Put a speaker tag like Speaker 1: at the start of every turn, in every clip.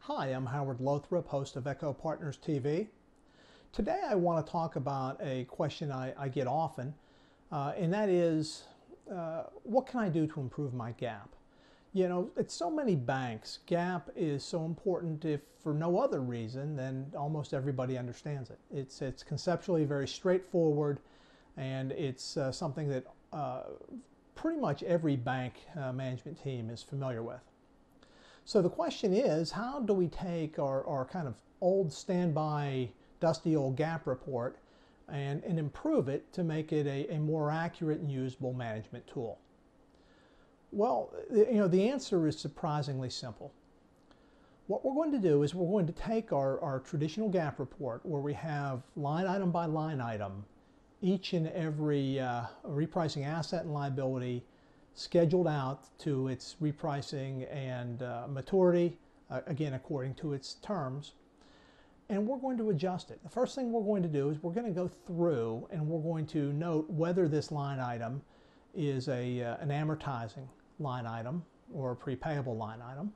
Speaker 1: Hi, I'm Howard Lothrop, host of Echo Partners TV. Today I want to talk about a question I get often, and that is, what can I do to improve my GAAP? You know, at so many banks, GAAP is so important if for no other reason than almost everybody understands it. It's conceptually very straightforward, and it's something that pretty much every bank management team is familiar with. So the question is, how do we take our kind of old standby, dusty old GAAP report and improve it to make it a more accurate and usable management tool? Well, the answer is surprisingly simple. What we're going to do is we're going to take our traditional GAAP report where we have line item by line item, each and every repricing asset and liability scheduled out to its repricing and maturity, again according to its terms, and we're going to adjust it. The first thing we're going to do is we're going to go through and we're going to note whether this line item is an amortizing line item or a prepayable line item,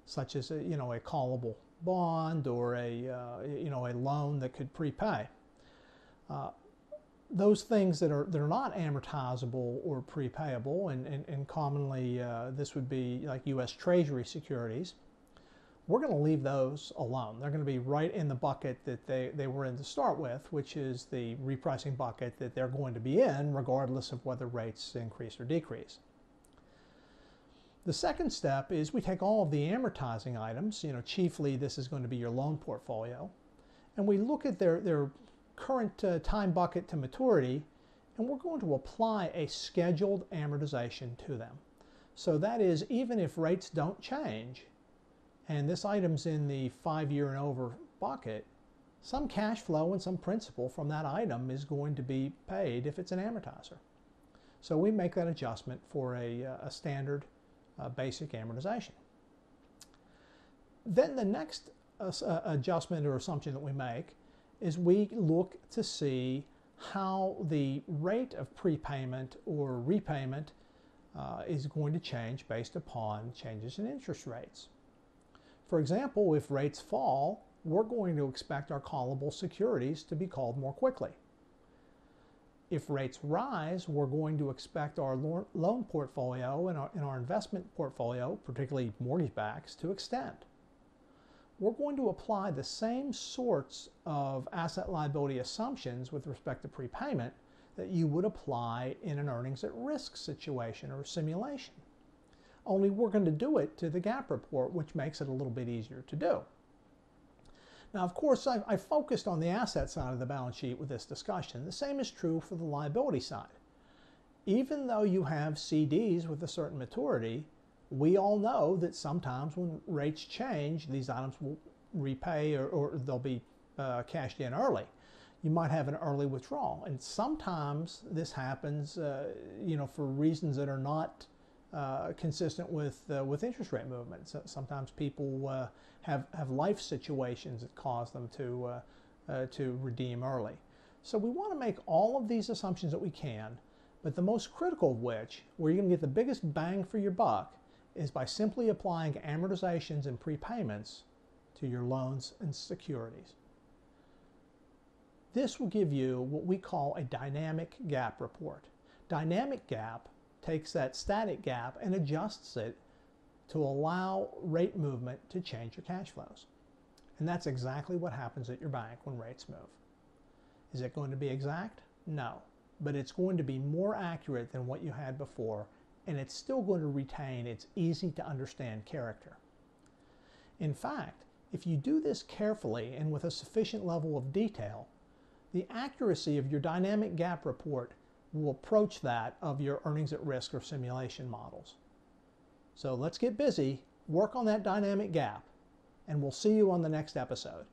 Speaker 1: such as a callable bond or a loan that could prepay. Those things that are not amortizable or prepayable, and commonly this would be like U.S. Treasury securities, we're going to leave those alone. They're going to be right in the bucket that they were in to start with, which is the repricing bucket that they're going to be in regardless of whether rates increase or decrease. The second step is we take all of the amortizing items, chiefly this is going to be your loan portfolio, and we look at their current time bucket to maturity, and we're going to apply a scheduled amortization to them. So that is, even if rates don't change and this item's in the 5-year and over bucket, some cash flow and some principal from that item is going to be paid if it's an amortizer. So we make that adjustment for a standard basic amortization. Then the next adjustment or assumption that we make is we look to see how the rate of prepayment or repayment is going to change based upon changes in interest rates. For example, if rates fall, we're going to expect our callable securities to be called more quickly. If rates rise, we're going to expect our loan portfolio and our investment portfolio, particularly mortgage backs, to extend. We're going to apply the same sorts of asset liability assumptions with respect to prepayment that you would apply in an earnings at risk situation or simulation. Only we're going to do it to the GAAP report, which makes it a little bit easier to do. Now, of course, I focused on the asset side of the balance sheet with this discussion. The same is true for the liability side. Even though you have CDs with a certain maturity, we all know that sometimes when rates change, these items will repay or they'll be cashed in early. You might have an early withdrawal, and sometimes this happens, for reasons that are not consistent with interest rate movements. Sometimes people have life situations that cause them to redeem early. So we want to make all of these assumptions that we can, but the most critical of which, where you're going to get the biggest bang for your buck, is by simply applying amortizations and prepayments to your loans and securities. This will give you what we call a dynamic GAAP report. Dynamic GAAP takes that static GAAP and adjusts it to allow rate movement to change your cash flows. And that's exactly what happens at your bank when rates move. Is it going to be exact? No. But it's going to be more accurate than what you had before, and it's still going to retain its easy to understand character. In fact, if you do this carefully and with a sufficient level of detail, the accuracy of your dynamic GAAP report will approach that of your earnings at risk or simulation models. So let's get busy, work on that dynamic GAAP, and we'll see you on the next episode.